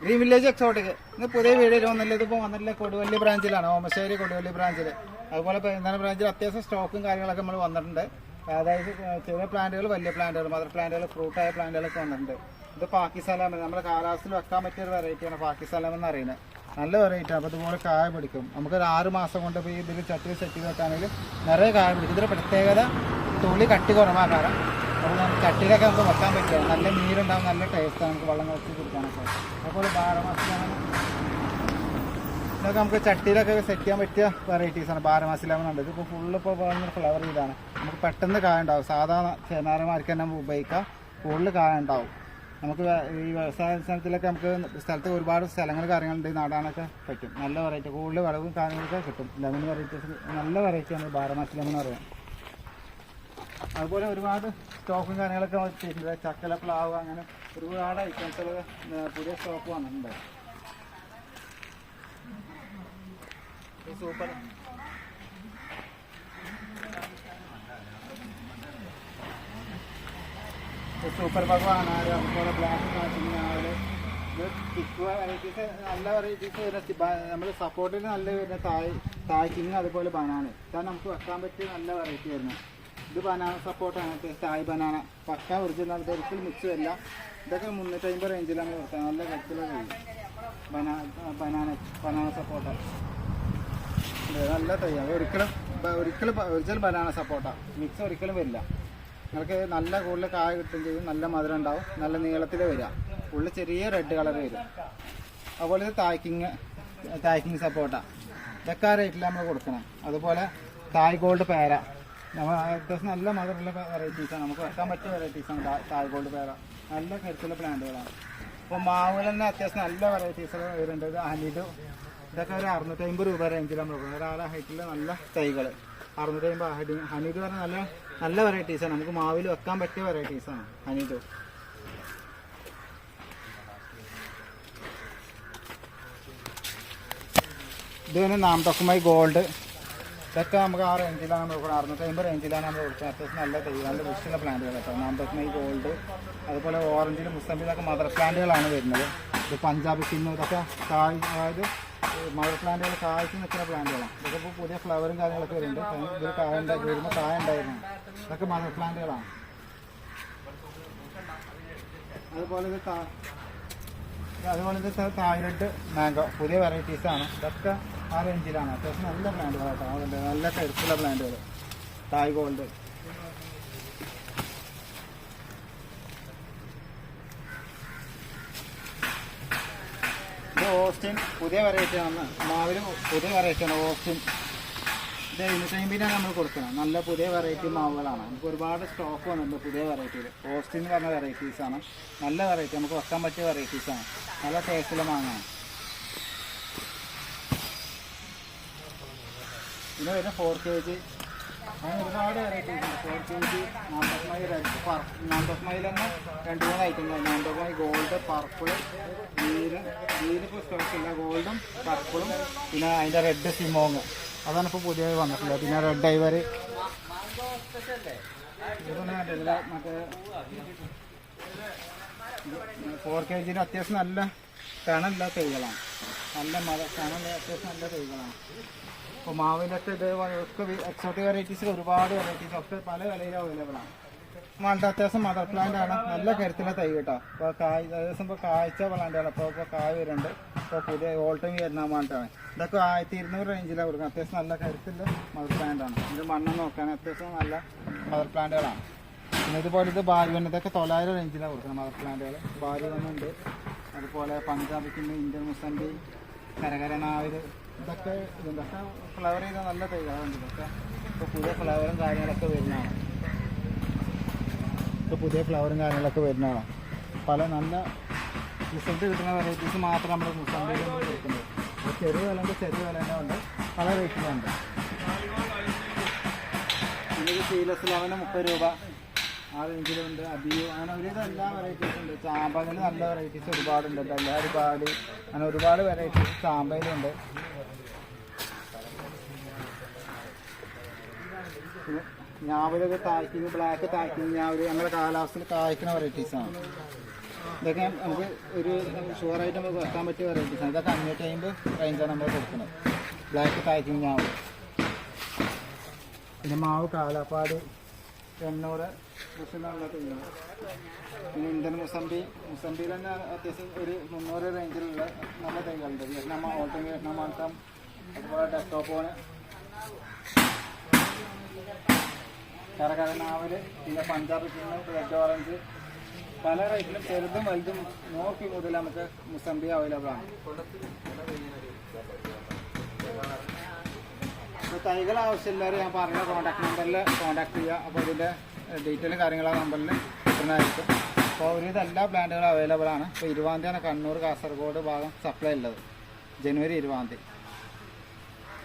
Green village exotic ഇന്ന് പുതിയ video വന്നില്ല. ഇതിപ്പോൾ വന്നിട്ടില്ല കൊടുവള്ളി ബ്രാഞ്ചിലാണ്, ഓമശ്ശേരി കൊടുവള്ളി ബ്രാഞ്ചിൽ. അതുപോലെ പെരുന്നാട് ബ്രാഞ്ചിൽ അത്യാവശ്യം സ്റ്റോക്കും കാര്യങ്ങളൊക്കെ നമ്മൾ വന്നിട്ടുണ്ട്. അതായത് ചെറിയ പ്ലാന്റുകൾ, വലിയ പ്ലാന്റുകൾ, മദർ പ്ലാന്റുകൾ, ഫ്രൂട്ടായ പ്ലാന്റുകളൊക്കെ വന്നിട്ടുണ്ട്. ഇത് പാകിസ്ഥാൻ നമ്മുടെ കാലാവസ്ഥയിൽ വെക്കാൻ പറ്റിയ ഒരു വെറൈറ്റിയാണ് പാകിസ്ഥാൻ എന്ന് പറയുന്നത്. നല്ല വെറൈറ്റി. അപ്പോൾ ഇതുപോലെ കായ പിടിക്കും. നമുക്കൊരു 6 മാസം കൊണ്ട് ഇപ്പോൾ ഇതിൽ ചട്ടി സെറ്റ് ചെയ്ത് വെക്കാണെങ്കിൽ നിറയെ കായ പിടിക്കും. ഇതിൻ്റെ പ്രത്യേകത തുള്ളി കട്ടി കുറവാണ്. കാരണം അപ്പോൾ നമുക്ക് ചട്ടിയിലൊക്കെ നമുക്ക് വെക്കാൻ പറ്റില്ല. നല്ല നീരുണ്ടാവും, നല്ല ടേസ്റ്റാണ് നമുക്ക് വെള്ളം വെച്ച് കുടിക്കാനൊക്കെ. അതുപോലെ 12 മാസത്തിലാണ് ഇതൊക്കെ നമുക്ക് ചട്ടിയിലൊക്കെ സെറ്റ് ചെയ്യാൻ പറ്റിയ വെറൈറ്റീസാണ്. 12 മാസത്തിലാവുന്നുണ്ട്. ഇതിപ്പോൾ ഫുള്ള് ഇപ്പോൾ പോകുന്ന ഫ്ലവർ ചെയ്താണ്. നമുക്ക് പെട്ടെന്ന് കായ ഉണ്ടാവും. സാധാരണ ചേനാരന്മാർക്ക് തന്നെ ഉപയോഗിക്കാം. കൂടുതൽ കായ ഉണ്ടാവും. നമുക്ക് ഈ വ്യവസായ സ്ഥലത്തിലൊക്കെ നമുക്ക് സ്ഥലത്ത് ഒരുപാട് സ്ഥലങ്ങൾ കാര്യങ്ങളുണ്ട്. നടാനൊക്കെ പറ്റും. നല്ല വെറൈറ്റി, കൂടുതൽ വിളവും കാര്യങ്ങളൊക്കെ കിട്ടും. ലെമൺ വെറൈറ്റീസ് നല്ല വെറൈറ്റിയാണ് 12 മാസം ലെമൺ പറയാം. അതുപോലെ ഒരുപാട് സ്റ്റോക്കും കാര്യങ്ങളൊക്കെ ചെയ്തിട്ടുണ്ട്. ചക്കല, പ്ലാവ്, അങ്ങനെ ഒരുപാട് ഐറ്റംസുകൾ പുതിയ സ്റ്റോക്ക് വന്നിട്ടുണ്ട്. സൂപ്പർ സൂപ്പർ ഭഗവാണ്. അതുപോലെ ബ്ലാക്ക് കാച്ചിങ്ങാല്, ഇത് തിക്ക് വെറൈറ്റീസ്, നല്ല വെറൈറ്റീസ് വരുന്ന നമ്മൾ സപ്പോർട്ടിന് നല്ല വരുന്ന തായ്ക്കിങ്, അതുപോലെ ബനാന. ഇതാണ് നമുക്ക് വെക്കാൻ പറ്റിയ നല്ല വെറൈറ്റി വരുന്നത്. ഇത് ബനാന സപ്പോർട്ടാണ്. തായ് ബനാന പക്ക ഒറിജിനൽ, ഒരിക്കലും മിക്സ് വരില്ല. ഇതൊക്കെ 350 റേഞ്ചിലാണ് കൊടുക്കുക. നല്ല കട്ടിലുള്ള ബനാന സപ്പോർട്ട നല്ല തൈയാണ്. ഒരിക്കലും ഒറിജിനൽ ബനാന സപ്പോർട്ട മിക്സ് ഒരിക്കലും വരില്ല. നിങ്ങൾക്ക് നല്ല കൂടുതൽ കായ കിട്ടുകയും ചെയ്യും. നല്ല മധുരം ഉണ്ടാവും. നല്ല നീളത്തിൽ വരിക. ഉള്ളിൽ ചെറിയ റെഡ് കളർ വരും. അതുപോലെ ഇത് തായ്ക്കിങ് സപ്പോർട്ട ഇതൊക്കെ റേറ്റിൽ നമ്മൾ കൊടുക്കണം. അതുപോലെ തായ് ഗോൾഡ് പേര, നമ്മൾ അത്യാവശ്യം നല്ല മധുരമുള്ള വെറൈറ്റീസാണ്. നമുക്ക് വെക്കാൻ പറ്റിയ വെറൈറ്റീസാണ് തായ് ഗോൾഡ് പേര. നല്ല കരുത്തുള്ള പ്ലാന്റുകളാണ്. അപ്പോൾ മാവിൽ തന്നെ അത്യാവശ്യം നല്ല വെറൈറ്റീസ് വരുന്നുണ്ട്. ഇത് ഹനിഡു, ഇതൊക്കെ ഒരു 650 രൂപ റേഞ്ചിലാണ് കൊടുക്കുന്നത്. ഒരാളെ ഹൈറ്റിൽ നല്ല തൈകൾ 650. ഹനിഡു പറഞ്ഞാൽ നല്ല നല്ല വെറൈറ്റീസാണ്. നമുക്ക് മാവിൽ വെക്കാൻ പറ്റിയ വെറൈറ്റീസാണ് ഹനിഡു. ഇത് തന്നെ നാംതോക്കുമായി ഗോൾഡ്, ഇതൊക്കെ നമുക്ക് ആ റേഞ്ചിലാണ് നമ്മൾ കൊടുക്കുന്നത്. 650 റേഞ്ചിലാണ് നമ്മൾ കൊടുക്കുന്നത്. അത്യാവശ്യം നല്ല തൈ, നല്ല ബുഷുള്ള പ്ലാന്റുകൾ കേട്ടോ. നാംതോക്കുമായി ഗോൾഡ്, അതുപോലെ ഓറഞ്ചിൽ മുസമ്പിലൊക്കെ മദർ പ്ലാന്റുകളാണ് വരുന്നത്. ഇത് പഞ്ചാബി കിന്നു, ഇതൊക്കെ അതായത് മദർ പ്ലാന്റുകൾ കായ്ക്ക് നിൽക്കുന്ന പ്ലാന്റുകളാണ്. ഇതൊക്കെ ഇപ്പോൾ പുതിയ ഫ്ലവറും കാര്യങ്ങളൊക്കെ വരുന്നുണ്ട്. ഇതിൽ കായ വരുമ്പോൾ കായ ഉണ്ടായിരുന്നു. ഇതൊക്കെ മദർ പ്ലാന്റുകളാണ്. അതുപോലെ ഇത് തായ്ലൻഡ് മാംഗോ, പുതിയ വെറൈറ്റീസാണ്. ഇതൊക്കെ ആ റേഞ്ചിലാണ്. അത്യാവശ്യം നല്ല പ്ലാന്റുകളാട്ടോ. അതുകൊണ്ട് നല്ല കരുത്തുള്ള പ്ലാന്റുകൾ. തായ് ഗോൾഡ്, ഇത് ഓസ്റ്റിൻ, പുതിയ വെറൈറ്റിയാണ്. മാവിലും പുതിയ വെറൈറ്റിയാണ് ഓസ്റ്റിൻ. ഇത് 250 നമ്മൾ കൊടുക്കണം. നല്ല പുതിയ വെറൈറ്റി മാവുകളാണ്. നമുക്ക് ഒരുപാട് സ്റ്റോക്ക് വന്നിട്ടുണ്ട് പുതിയ വെറൈറ്റിയിൽ. ഓസ്റ്റിൻ എന്ന് പറഞ്ഞ വെറൈറ്റീസാണ്. നല്ല വെറൈറ്റി, നമുക്ക് വെക്കാൻ പറ്റിയ വെറൈറ്റീസാണ്. നല്ല ടേസ്റ്റിലെ മാങ്ങാണ്. ഇത് വരുന്ന 4 kg. അങ്ങനെ ഒരുപാട് വെറൈറ്റീസ് ഉണ്ട്. 4 kg നാംതോക്കുമായി റെഡ്, നാംതോക്കുമായിൽ തന്നെ 2-3 ഐറ്റങ്ങൾ. നാംതോക്കുമായി ഗോൾഡ്, പർപ്പിൾ, ഗ്രീനിപ്പോൾ സ്റ്റോക്കില്ല. ഗോൾഡും പർപ്പിളും, പിന്നെ അതിൻ്റെ റെഡ് സിമോങ്, അതാണ് ഇപ്പോൾ പുതിയ വന്നിട്ടുള്ളത്. പിന്നെ റെഡ് ഐവറി, മറ്റേ 4 kg അത്യാവശ്യം നല്ല കണല്ല തൈകളാണ്. നല്ല കണല്ല അത്യാവശ്യം നല്ല തൈകളാണ്. ഇപ്പോൾ മാവിലൊക്കെ ഇതേപോലെ ഒക്കെ എക്സോട്ടിക് വെറൈറ്റീസ്, ഒരുപാട് വെറൈറ്റീസ് ഒക്കെ പല വിലയിലും അവൈലബിളാണ്. മാൾട്ട അത്യാവശ്യം മദർ പ്ലാന്റ് ആണ്. നല്ല കരുത്തുള്ള തൈ കേട്ടോ. ഇപ്പോൾ ഏകദേശം ഇപ്പോൾ കായ്ച്ച പ്ലാന്റാണ്. ഇപ്പോൾ കായ് വരുന്നുണ്ട്. ഇപ്പോൾ പുതിയ ഓൾട്ടം വരുന്ന മാൾട്ടാണ്. ഇതൊക്കെ 1200 റേഞ്ചിലാണ് കൊടുക്കുന്നത്. അത്യാവശ്യം നല്ല കരുത്തുള്ള മദർ പ്ലാന്റാണ്. ഇത് മണ്ണ് നോക്കാൻ അത്യാവശ്യം നല്ല മദർ പ്ലാന്റുകളാണ്. പിന്നെ ഇതുപോലെ ഇത് ബാരിവൺ, ഇതൊക്കെ 900 റേഞ്ചിലാണ് കൊടുക്കുന്നത് മദർ പ്ലാന്റുകൾ. ബാരിവണ്ണുണ്ട്. അതുപോലെ പഞ്ചാബിക്കുന്ന ഇന്ത്യൻ മുസമ്പി, കരകരണാവിൽ, ഇതൊക്കെ ഫ്ലവർ ചെയ്ത നല്ല തൈകളാണ്. ഇതൊക്കെ ഇപ്പോൾ പുതിയ ഫ്ലവറും കാര്യങ്ങളൊക്കെ വരുന്നതാണ്. പല നല്ല റിസൾട്ട് കിട്ടുന്ന വെറൈറ്റീസ് മാത്രം നമ്മൾ മുസമ്പിയിൽ കൊടുക്കുന്നത്. ചെറിയ വിലയുണ്ട്, ചെറിയ വില ഉണ്ട്, പല റേറ്റിലുണ്ട്. പിന്നെ സീലസ് ലെവന് 30 രൂപ ആ റേഞ്ചിലുണ്ട്. അബിയു, അങ്ങനെ ഒരുവിധം എല്ലാ വെറൈറ്റീസും ഉണ്ട്. ചാമ്പയിൽ നല്ല വെറൈറ്റീസ് ഒരുപാടുണ്ട്. എല്ലാവരും പാടി, അങ്ങനെ ഒരുപാട് വെറൈറ്റീസ് ചാമ്പയിലുണ്ട്. ഞാവലൊക്കെ തായ്ക്കിങ്, ബ്ലാക്ക് തായ്ക്കിങ് ഞാവൽ, നമ്മുടെ കാലാവസ്ഥയിൽ കായ്ക്കുന്ന വെറൈറ്റീസാണ്. ഇതൊക്കെ നമുക്ക് ഒരു ഷുവറായിട്ട് നമുക്ക് വെക്കാൻ പറ്റിയ വെറൈറ്റീസാണ്. ഇതൊക്കെ 550 റേഞ്ചാണ് നമ്മൾ കൊടുക്കുന്നത്. ബ്ലാക്ക് പാക്കിങ് മാവ്. പിന്നെ മാവ് കാലാപ്പാട് 800 കൃഷിനുള്ള തെയ്യാണ്. പിന്നെ ഇന്ത്യൻ മുസംബിയിൽ തന്നെ അത്യാവശ്യം ഒരു 300 റേഞ്ചിലുള്ള നല്ല തൈകളുണ്ട്. വിയറ്റ്നാം ഓട്ടം, വിയറ്റ്നാം മാൾട്ടം, അതുപോലെ ഡെസ്കോപ്പോണ്, കരകരനാവല്, പിന്നെ പഞ്ചാബ് കിങ്, റെഡ് ഓറഞ്ച്, പല റേറ്റിലും ചെറുതും വലുതും 100 മുതൽ നമുക്ക് മുസംബി അവൈലബിൾ ആണ്. അപ്പോൾ തൈകൾ ആവശ്യമില്ലാതെ ഞാൻ പറഞ്ഞ കോൺടാക്ട് നമ്പറിൽ കോൺടാക്ട് ചെയ്യുക. അപ്പോൾ ഇതിൻ്റെ ഡീറ്റെയിലും കാര്യങ്ങളും ആ നമ്പറിൽ കിട്ടുന്നതായിരിക്കും. അപ്പോൾ ഒരുവിധം എല്ലാ പ്ലാന്റുകളും അവൈലബിൾ ആണ്. ഇപ്പോൾ 20 തീയതിയാണ് കണ്ണൂർ കാസർഗോഡ് ഭാഗം സപ്ലൈ ഉള്ളത്, ജനുവരി 20.